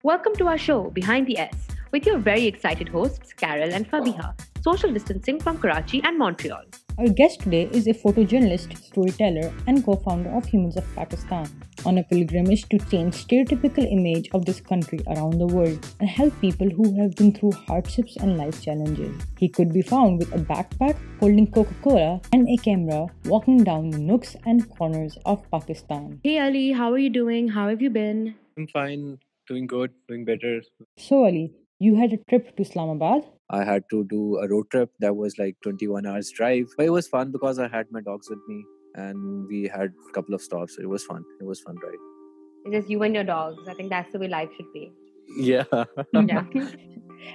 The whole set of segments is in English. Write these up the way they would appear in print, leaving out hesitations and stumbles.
Welcome to our show, Behind the S, with your very excited hosts, Carol and Fabiha, social distancing from Karachi and Montreal. Our guest today is a photojournalist, storyteller, and co-founder of Humans of Pakistan, on a pilgrimage to change stereotypical image of this country around the world and help people who have been through hardships and life challenges. He could be found with a backpack, holding Coca-Cola, and a camera, walking down the nooks and corners of Pakistan. Hey Ali, how are you doing? How have you been? I'm fine, doing good, doing better. So Ali, you had a trip to Islamabad? I had to do a road trip that was like 21 hours drive. But it was fun because I had my dogs with me and we had a couple of stops. It was fun. It was fun, right? It's just you and your dogs. I think that's the way life should be. Yeah. Yeah.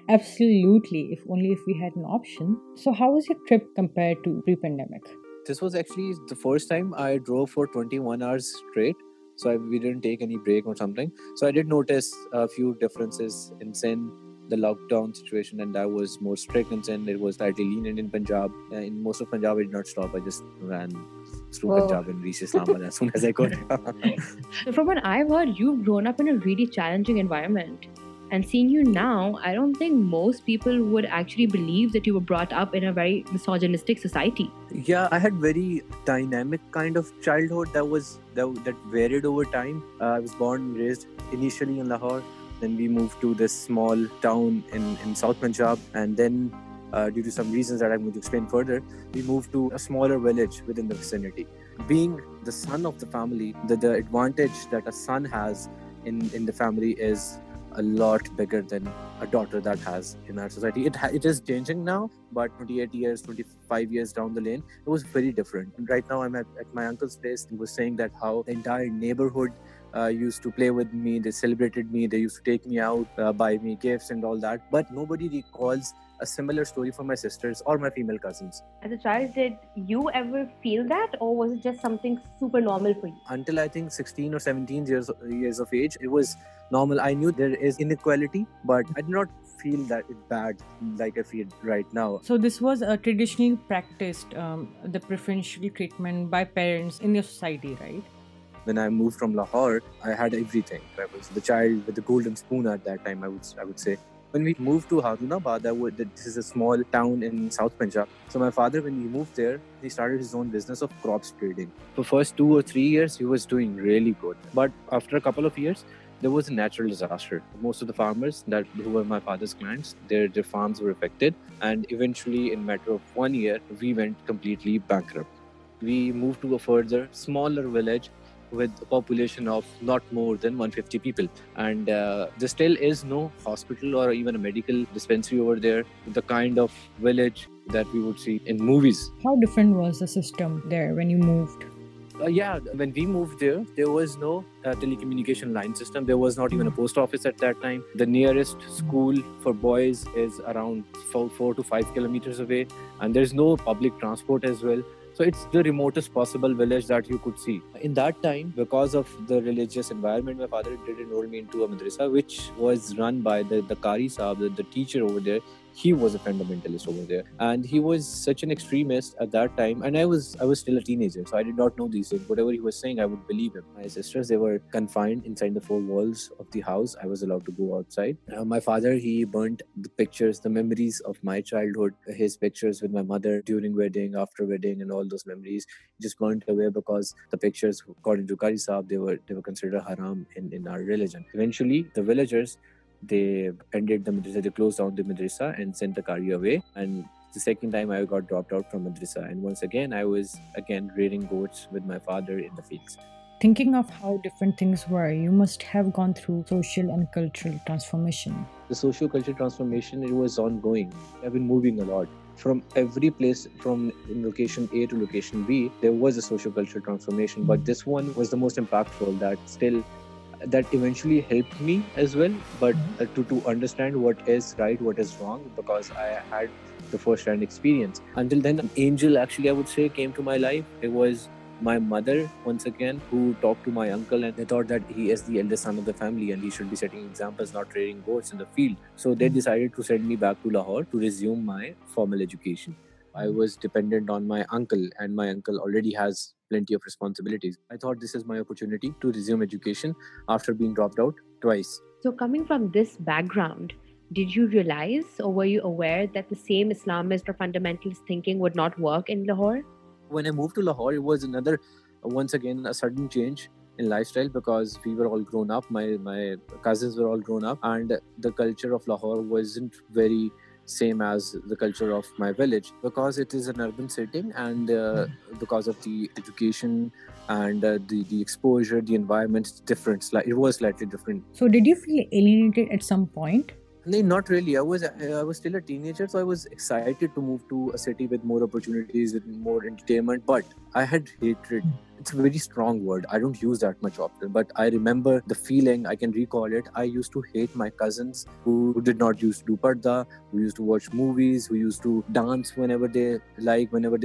Absolutely, if we had an option. So how was your trip compared to pre-pandemic? This was actually the first time I drove for 21 hours straight. So we didn't take any break or something. So I did notice a few differences in Sindh, the lockdown situation, and that was more strict in Sindh. It was slightly lenient in Punjab. In most of Punjab, I did not stop. I just ran through Whoa. Punjab and reached Islamabad as soon as I could. So from what I've heard, you've grown up in a really challenging environment. And seeing you now, I don't think most people would actually believe that you were brought up in a very misogynistic society. Yeah, I had very dynamic kind of childhood that varied over time. I was born and raised initially in Lahore. Then we moved to this small town in South Punjab, and then due to some reasons that I'm going to explain further, we moved to a smaller village within the vicinity. Being the son of the family, the advantage that a son has in the family is a lot bigger than a daughter that has in our society. It is changing now, but 28 years, 25 years down the lane, it was very different. Right now, I'm at my uncle's place. He was saying that how the entire neighborhood used to play with me. They celebrated me. They used to take me out, buy me gifts and all that. But nobody recalls a similar story for my sisters or my female cousins. As a child, did you ever feel that, or was it just something super normal for you? Until I think 16 or 17 years of age, it was normal. I knew there is inequality, but I did not feel that it's bad like I feel right now. So this was a traditionally practiced, the preferential treatment by parents in your society, right? When I moved from Lahore, I had everything. I was the child with the golden spoon at that time, I would say. When we moved to Harunabad, this is a small town in South Punjab. So my father, when he moved there, he started his own business of crops trading. For first 2 or 3 years, he was doing really good. But after a couple of years, there was a natural disaster. Most of the farmers who were my father's clients, their farms were affected. And eventually, in a matter of 1 year, we went completely bankrupt. We moved to a further, smaller village with a population of not more than 150 people. And there still is no hospital or even a medical dispensary over there, the kind of village that we would see in movies. How different was the system there when you moved? When we moved there was no telecommunication line system. There was not even a post office at that time. The nearest school for boys is around 4 to 5 kilometers away, and there's no public transport as well. So it's the remotest possible village that you could see. In that time, because of the religious environment, my father did enroll me into a madrasa, which was run by the Qari Sahab, the teacher over there. He was a fundamentalist over there, and he was such an extremist at that time. And I was still a teenager, so I did not know these things. Whatever he was saying, I would believe him. My sisters, they were confined inside the 4 walls of the house. I was allowed to go outside. My father, he burnt the pictures, the memories of my childhood, his pictures with my mother during wedding, after wedding, and all those memories. He just burnt away because the pictures, according to Qari Sahab, they were considered haram in our religion. Eventually, the villagers, they ended the madrasa, they closed down the madrasa and sent the Qari away. And the second time I got dropped out from madrasa, and once again I was rearing goats with my father in the fields. Thinking of how different things were, you must have gone through social and cultural transformation. The socio-cultural transformation, it was ongoing. I've been moving a lot. From every place, from location A to location B, there was a socio-cultural transformation. But this one was the most impactful, that eventually helped me as well, but to understand what is right, what is wrong, because I had the first-hand experience. Until then, an angel, actually, I would say, came to my life. It was my mother, once again, who talked to my uncle, and they thought that he is the eldest son of the family and he should be setting examples, not rearing goats in the field. So they decided to send me back to Lahore to resume my formal education. I was dependent on my uncle, and my uncle already has plenty of responsibilities. I thought this is my opportunity to resume education after being dropped out twice. So, coming from this background, did you realize or were you aware that the same Islamist or fundamentalist thinking would not work in Lahore? When I moved to Lahore, it was once again, a sudden change in lifestyle because we were all grown up. My cousins were all grown up, and the culture of Lahore wasn't very same as the culture of my village because it is an urban setting, and because of the education and the exposure, the environment is different. It was slightly different. So, did you feel alienated at some point? No, not really. I was still a teenager, so I was excited to move to a city with more opportunities, with more entertainment. But I had hatred. It's a very strong word. I don't use that much often, but I remember the feeling. I can recall it. I used to hate my cousins who did not used to do parda, who used to watch movies, who used to dance whenever they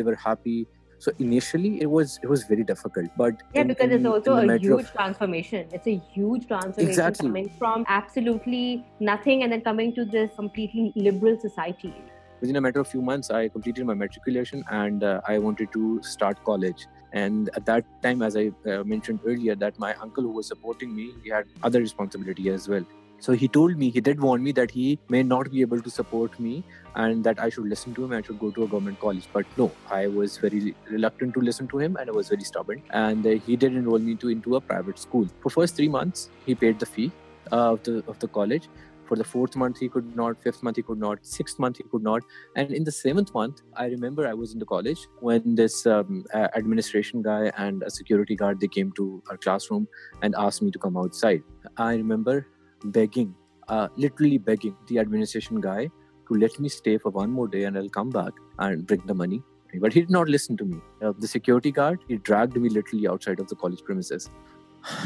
were happy. So initially, it was very difficult. But because it's also a huge transformation. It's a huge transformation coming from absolutely nothing and then coming to this completely liberal society. Within a matter of few months, I completed my matriculation and I wanted to start college. And at that time, as I mentioned earlier, that my uncle who was supporting me, he had other responsibility as well. So he did warn me that he may not be able to support me and that I should listen to him. I should go to a government college. But no, I was very reluctant to listen to him and I was very stubborn. And he did enroll me into a private school. For first 3 months, he paid the fee of the college. For the 4th month, he could not. 5th month, he could not. 6th month, he could not. And in the 7th month, I remember I was in the college when this administration guy and a security guard, they came to our classroom and asked me to come outside. I remember literally begging the administration guy to let me stay for one more day and I'll come back and bring the money. But he did not listen to me. The security guard, he dragged me literally outside of the college premises.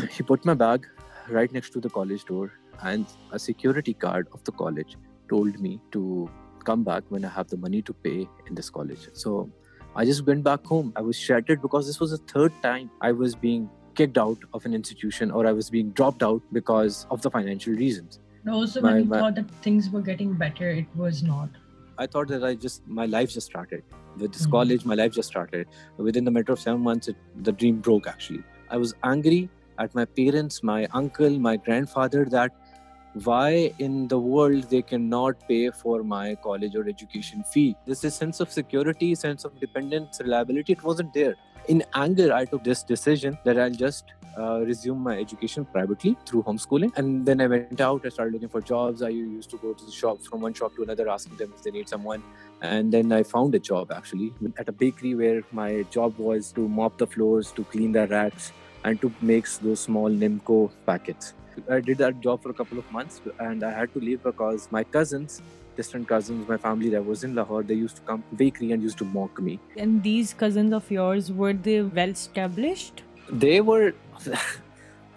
He put my bag right next to the college door, and a security guard of the college told me to come back when I have the money to pay in this college. So I just went back home. I was shattered because this was the 3rd time I was being kicked out of an institution or I was being dropped out because of the financial reasons. Also, when you thought that things were getting better, it was not. I thought that my life just started. With this college, my life just started. Within the matter of 7 months, the dream broke actually. I was angry at my parents, my uncle, my grandfather, that why in the world they cannot pay for my college or education fee. This is sense of security, sense of dependence, reliability, it wasn't there. In anger, I took this decision that I'll just resume my education privately through homeschooling. And then I went out, I started looking for jobs. I used to go to the shops, from one shop to another, asking them if they need someone. And then I found a job actually at a bakery where my job was to mop the floors, to clean the racks, and to make those small Nimco packets. I did that job for a couple of months and I had to leave because my distant cousins, my family that was in Lahore, they used to come to the bakery and used to mock me. And these cousins of yours, were they well established? They were,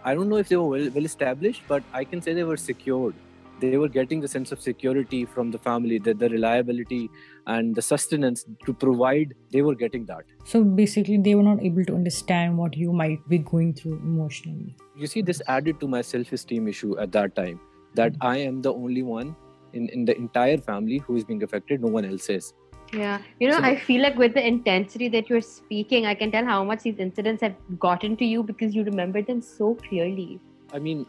I don't know if they were well established, but I can say they were secured. They were getting the sense of security from the family, the reliability and the sustenance to provide, they were getting that. So basically, they were not able to understand what you might be going through emotionally. You see, this added to my self-esteem issue at that time, that I am the only one in the entire family who is being affected, no one else is. Yeah, I feel like with the intensity that you're speaking, I can tell how much these incidents have gotten to you because you remember them so clearly. I mean,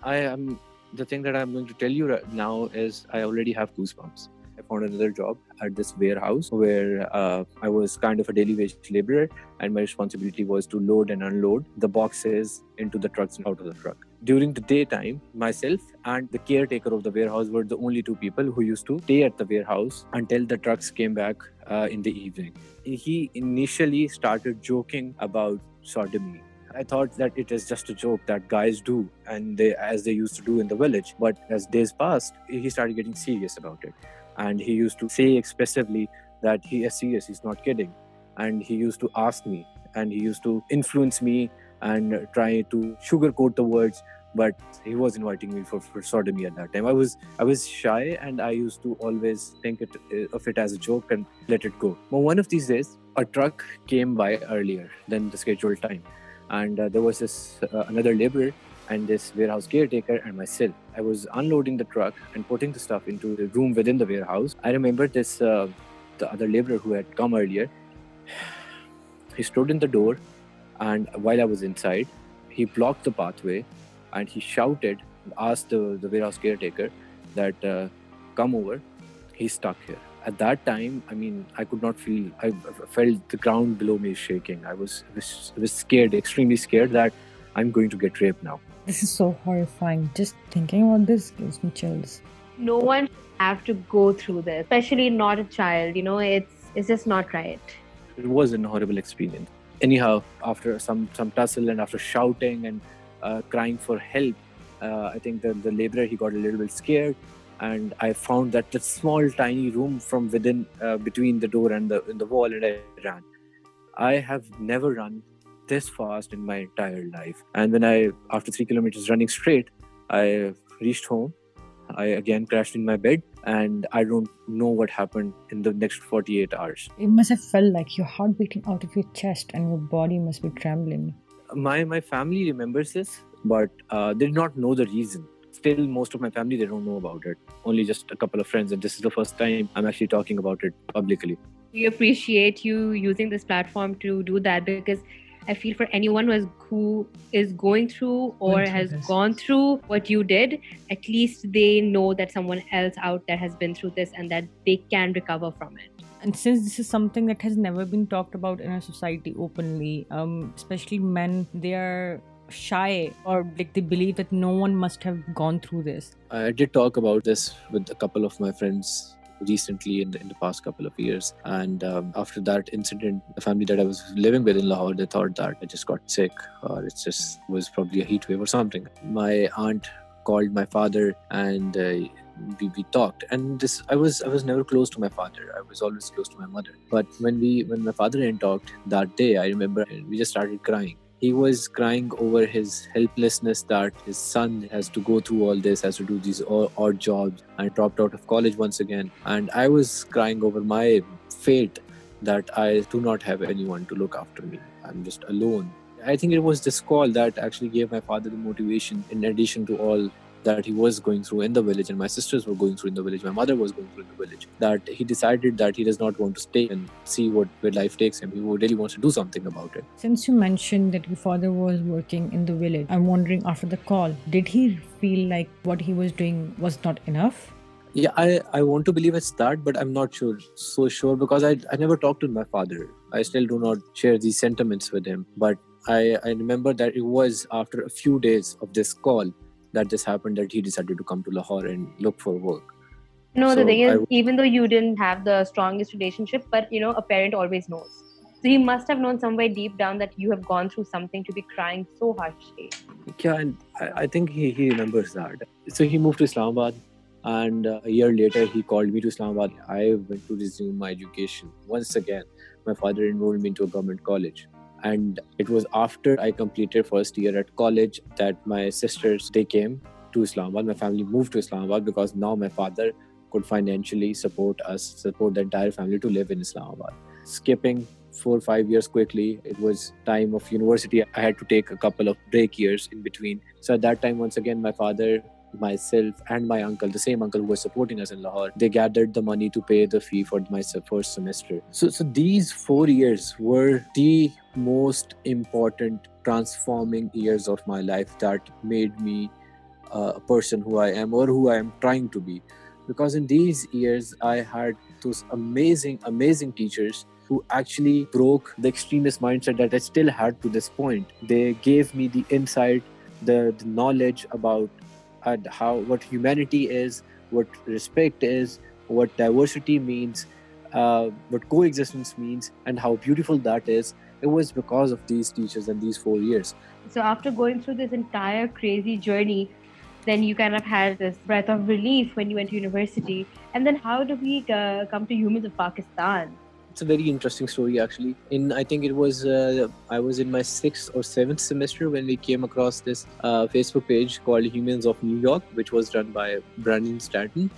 the thing that I'm going to tell you right now is I already have goosebumps. I found another job at this warehouse where I was kind of a daily wage laborer, and my responsibility was to load and unload the boxes into the trucks and out of the truck. During the daytime, myself and the caretaker of the warehouse were the only 2 people who used to stay at the warehouse until the trucks came back in the evening. He initially started joking about sodomy. I thought that it is just a joke that guys do, and as they used to do in the village. But as days passed, he started getting serious about it. And he used to say expressively that he is serious, he's not kidding. And he used to ask me, and he used to influence me and try to sugarcoat the words. But he was inviting me for sodomy at that time. I was shy, and I used to always think of it as a joke and let it go. But one of these days, a truck came by earlier than the scheduled time. And there was this another laborer and this warehouse caretaker and myself. I was unloading the truck and putting the stuff into the room within the warehouse. I remember the other laborer who had come earlier. He stood in the door, and while I was inside, he blocked the pathway and he shouted asked the warehouse caretaker that come over. He's stuck here. At that time, I mean, I could not feel. I felt the ground below me shaking. I was scared, extremely scared that I'm going to get raped now. This is so horrifying. Just thinking about this gives me chills. No one should have to go through this, especially not a child. You know, it's just not right. It was an horrible experience. Anyhow, after some tussle and after shouting and crying for help, I think the laborer, he got a little bit scared, and I found that small tiny room from within, between the door and the wall, and I ran. I have never run this fast in my entire life. And when after 3 kilometers running straight, I reached home. I again crashed in my bed, and I don't know what happened in the next 48 hours. It must have felt like your heart beating out of your chest and your body must be trembling. My family remembers this, but they did not know the reason. Still, most of my family, they don't know about it. Only just a couple of friends, and this is the first time I'm actually talking about it publicly. We appreciate you using this platform to do that, because I feel for anyone who is going through or has gone through what you did, at least they know that someone else out there has been through this and that they can recover from it. And since this is something that has never been talked about in our society openly, especially men, they are shy, or like they believe that no one must have gone through this. I did talk about this with a couple of my friends recently in the past couple of years, and after that incident, the family that I was living with in Lahore, they thought that I just got sick, or it just was probably a heat wave or something. My aunt called my father, and we talked, and I was never close to my father. I was always close to my mother. But when my father and talked that day, I remember we just started crying. He was crying over his helplessness, that his son has to go through all this, has to do these odd jobs, and dropped out of college once again. And I was crying over my fate, that I do not have anyone to look after me. I'm just alone. I think it was this call that actually gave my father the motivation, in addition to all that he was going through in the village, and my sisters were going through in the village, my mother was going through in the village, that he decided that he does not want to stay and see where life takes him. He really wants to do something about it. Since you mentioned that your father was working in the village, I'm wondering, after the call, did he feel like what he was doing was not enough? Yeah, I want to believe it's that, but I'm not so sure, because I never talked to my father. I still do not share these sentiments with him. But I remember that it was after a few days of this call that this happened, that he decided to come to Lahore and look for work. No, the thing is, even though you didn't have the strongest relationship, but a parent always knows. So he must have known somewhere deep down that you have gone through something to be crying so harshly. Yeah, and I think he remembers that. So he moved to Islamabad, and a year later he called me to Islamabad. I went to resume my education. Once again, my father enrolled me into a government college. And it was after I completed first year at college that my sisters, they came to Islamabad. My family moved to Islamabad because now my father could financially support the entire family to live in Islamabad. Skipping 4 or 5 years quickly, it was time of university. I had to take a couple of break years in between. So at that time, once again, my father, myself and my uncle, the same uncle who was supporting us in Lahore, they gathered the money to pay the fee for my first semester. So these 4 years were the most important transforming years of my life that made me a person who I am, or who I am trying to be. Because in these years, I had those amazing teachers who actually broke the extremist mindset that I still had to this point. They gave me the insight, the knowledge about what humanity is, what respect is, what diversity means, what coexistence means, and how beautiful that is. It was because of these teachers and these 4 years. So after going through this entire crazy journey, then you kind of had this breath of relief when you went to university. And then how did we come to Humans of Pakistan? It's a very interesting story, actually. I think it was, I was in my 6th or 7th semester when we came across this Facebook page called Humans of New York, which was run by Brandon Stanton.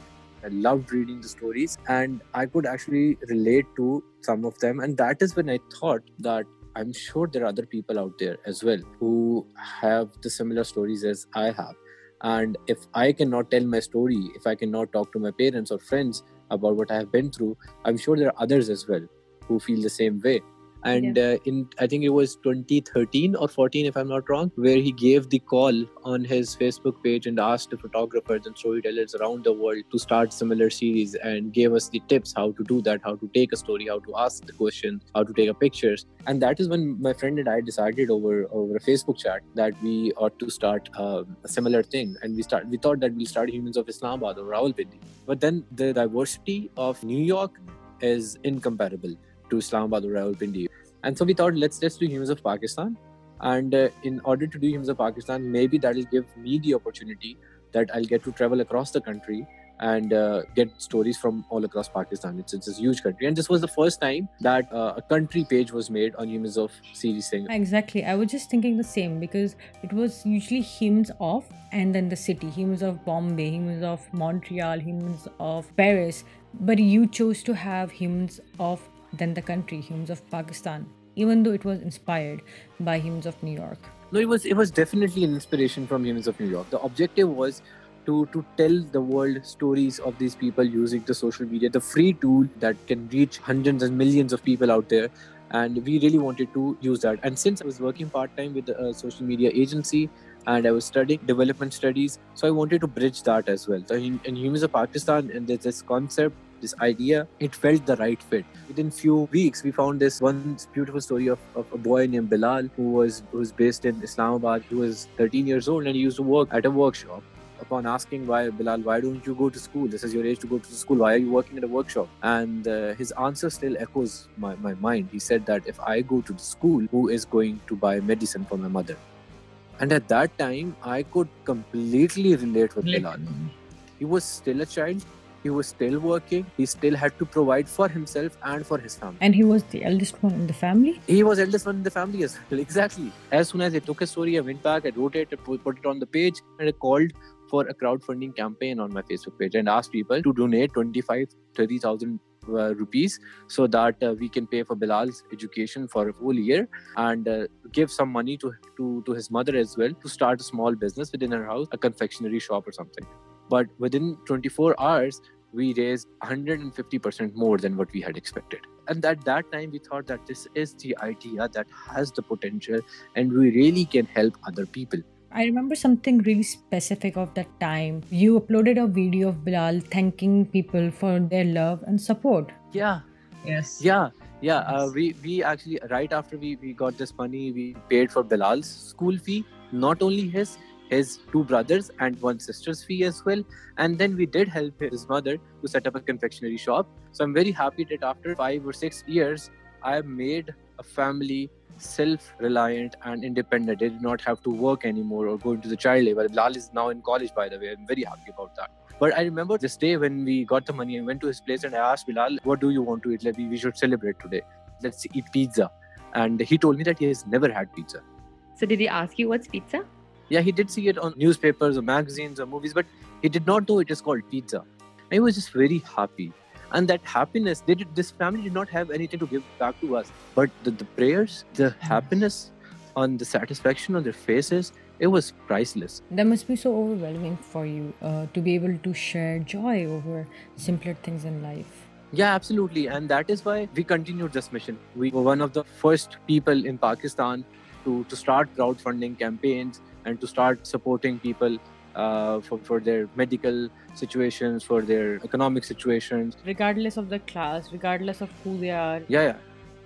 I loved reading the stories, and I could actually relate to some of them. And that is when I thought that I'm sure there are other people out there as well who have the similar stories as I have. And if I cannot tell my story, if I cannot talk to my parents or friends about what I have been through, I'm sure there are others as well who feel the same way. And in I think it was 2013 or 14, if I'm not wrong, where he gave the call on his Facebook page and asked the photographers and storytellers around the world to start similar series, and gave us the tips how to do that, how to take a story, how to ask the questions, how to take a pictures. And that is when my friend and I decided over a Facebook chat that we ought to start a similar thing. And we thought that we'll start Humans of Islamabad or Rawalpindi. But then the diversity of New York is incomparable to Islamabad or Rawalpindi. And so we thought, let's do Humans of Pakistan. And in order to do Humans of Pakistan, maybe that'll give me the opportunity that I'll get to travel across the country and get stories from all across Pakistan. It's a huge country. And this was the first time that a country page was made on Humans of series thing. Exactly. I was just thinking the same, because it was usually Humans of and then the city, Humans of Bombay, Humans of Montreal, Humans of Paris. But you chose to have Humans of then the country, Humans of Pakistan, even though it was inspired by Humans of New York. No, it was definitely an inspiration from Humans of New York. The objective was to tell the world stories of these people using the social media, the free tool that can reach hundreds and millions of people out there. And we really wanted to use that. And since I was working part-time with a social media agency and I was studying development studies, so I wanted to bridge that as well. So in Humans of Pakistan, and there's this concept, this idea, it felt the right fit. Within few weeks, we found this one beautiful story of a boy named Bilal who was based in Islamabad. He was 13 years old and he used to work at a workshop. Upon asking Bilal, why don't you go to school? This is your age to go to school. Why are you working at a workshop? And his answer still echoes my mind. He said that if I go to the school, who is going to buy medicine for my mother? And at that time, I could completely relate with Bilal. He was still a child. He was still working. He still had to provide for himself and for his family. And he was the eldest one in the family? He was eldest one in the family as well. Exactly. As soon as I took a story, I went back, I wrote it, I put it on the page, and I called for a crowdfunding campaign on my Facebook page and asked people to donate 25,000-30,000 rupees so that we can pay for Bilal's education for a whole year, and give some money to his mother as well to start a small business within her house, a confectionery shop or something. But within 24 hours, we raised 150% more than what we had expected. And at that time, we thought that this is the idea that has the potential and we really can help other people. I remember something really specific of that time. You uploaded a video of Bilal thanking people for their love and support. Yeah. Yes. Yeah. We actually, right after we got this money, we paid for Bilal's school fee, not only his 2 brothers and 1 sister's fee as well. And then we did help his mother to set up a confectionery shop. So I'm very happy that after 5 or 6 years, I have made a family self-reliant and independent. They did not have to work anymore or go into the child labor. Bilal is now in college, by the way. I'm very happy about that. But I remember this day when we got the money, I went to his place and I asked Bilal, what do you want to eat? Like, we should celebrate today. Let's eat pizza. And he told me that he has never had pizza. So did he ask you what's pizza? Yeah, he did see it on newspapers or magazines or movies, but he did not know it is called pizza. And he was just very happy. And that happiness, this family did not have anything to give back to us. But the prayers, the happiness, on the satisfaction on their faces, it was priceless. That must be so overwhelming for you to be able to share joy over simpler things in life. Yeah, absolutely. And that is why we continued this mission. We were one of the first people in Pakistan to start crowdfunding campaigns and to start supporting people for their medical situations, for their economic situations. Regardless of the class, regardless of who they are. Yeah.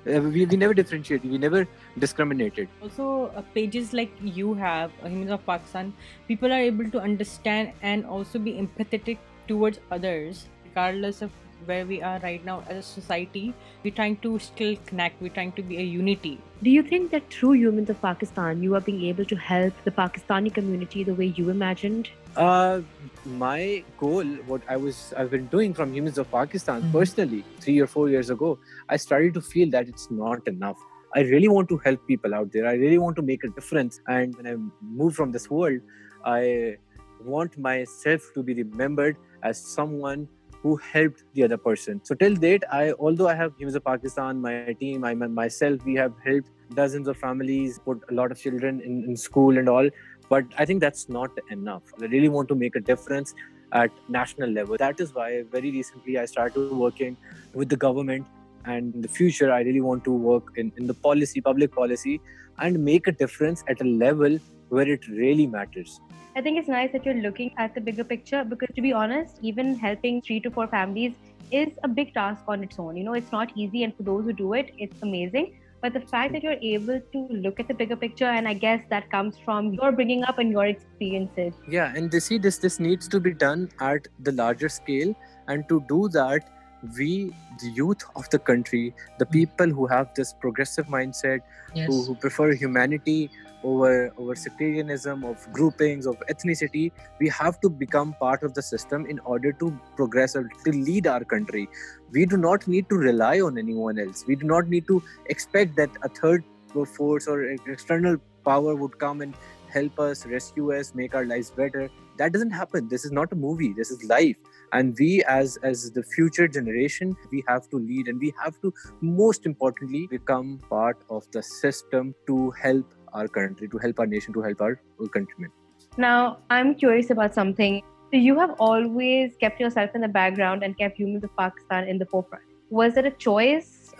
We never differentiated, we never discriminated. Also, pages like you have, Humans of Pakistan, people are able to understand and also be empathetic towards others, regardless of where we are right now as a society. We're trying to still connect, we're trying to be a unity. Do you think that through Humans of Pakistan, you are being able to help the Pakistani community the way you imagined? My goal, what I've been doing from Humans of Pakistan personally, 3 or 4 years ago, I started to feel that it's not enough. I really want to help people out there. I really want to make a difference. And when I move from this world, I want myself to be remembered as someone who helped the other person. So till date, although I have Humans of Pakistan, my team, myself, we have helped dozens of families, put a lot of children in school and all. But I think that's not enough. I really want to make a difference at national level. That is why very recently I started working with the government And in the future, I really want to work in the policy, public policy, and make a difference at a level where it really matters. I think it's nice that you're looking at the bigger picture, because to be honest, even helping 3 to 4 families is a big task on its own. It's not easy, and for those who do it, it's amazing. But the fact that you're able to look at the bigger picture, and I guess that comes from your bringing up and your experiences. Yeah, and this needs to be done at the larger scale, and to do that, we, the youth of the country, the people who have this progressive mindset, who prefer humanity over sectarianism, of groupings, of ethnicity, we have to become part of the system in order to progress or to lead our country. We do not need to rely on anyone else. We do not need to expect that a third force or external power would come and help us, rescue us, make our lives better. That doesn't happen. This is not a movie. This is life. And we, as the future generation, we have to lead, and we have to, most importantly, become part of the system to help our country, to help our nation, to help our countrymen. Now, I'm curious about something. So you have always kept yourself in the background and kept Humans of Pakistan in the forefront. Was it a choice?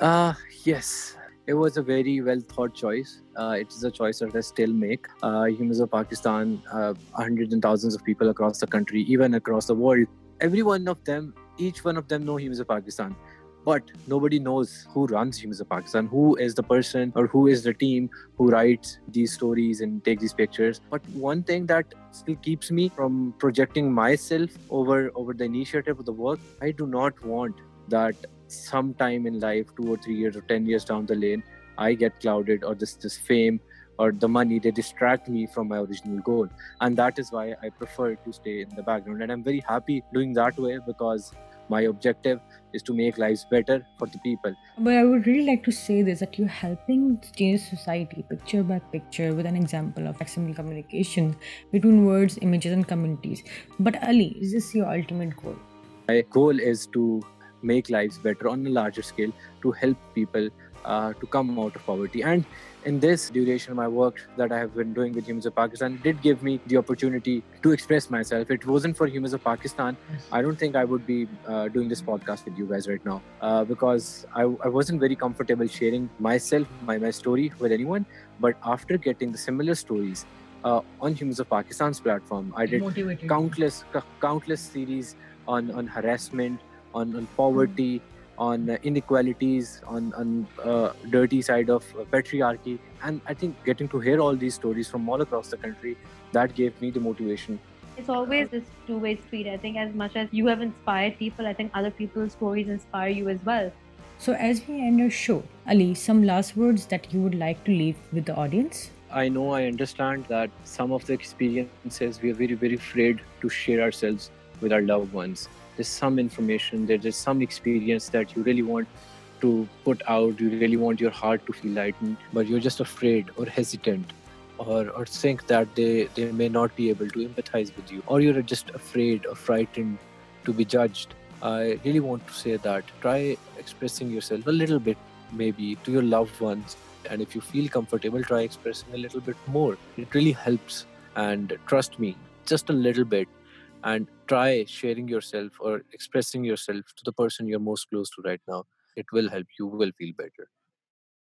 Yes. It was a very well thought choice. It is a choice that I still make. Humans of Pakistan, hundreds and thousands of people across the country, even across the world, every one of them, each one of them know Humans of Pakistan. But nobody knows who runs Humans of Pakistan, who is the person or who is the team who writes these stories and takes these pictures. But one thing that still keeps me from projecting myself over the initiative of the work, I do not want that sometime in life, 2 or 3 years or 10 years down the lane, I get clouded, or this fame or the money, they distract me from my original goal. And that is why I prefer to stay in the background. And I'm very happy doing that way, because my objective is to make lives better for the people. But I would really like to say this, that you're helping change society picture by picture with an example of flexible communication between words, images, and communities. But Ali, is this your ultimate goal? My goal is to make lives better on a larger scale, to help people to come out of poverty. And in this duration of my work that I have been doing with Humans of Pakistan, did give me the opportunity to express myself. If it wasn't for Humans of Pakistan, I don't think I would be doing this podcast with you guys right now, because I wasn't very comfortable sharing myself, my story with anyone. But after getting the similar stories on Humans of Pakistan's platform, I did countless series on harassment, on poverty, on inequalities, on dirty side of patriarchy. And I think getting to hear all these stories from all across the country, that gave me the motivation. It's always this two-way street. I think as much as you have inspired people, I think other people's stories inspire you as well. So as we end our show, Ali, some last words that you would like to leave with the audience? I know, I understand that some of the experiences we are very, very afraid to share ourselves with our loved ones. There's some information, there's some experience that you really want to put out, you really want your heart to feel lightened, but you're just afraid or hesitant, or think that they may not be able to empathize with you, or you're just afraid or frightened to be judged. I really want to say that try expressing yourself a little bit, maybe to your loved ones. And if you feel comfortable, try expressing a little bit more. It really helps. And trust me, just a little bit. And try sharing yourself or expressing yourself to the person you're most close to right now. It will help. You will feel better.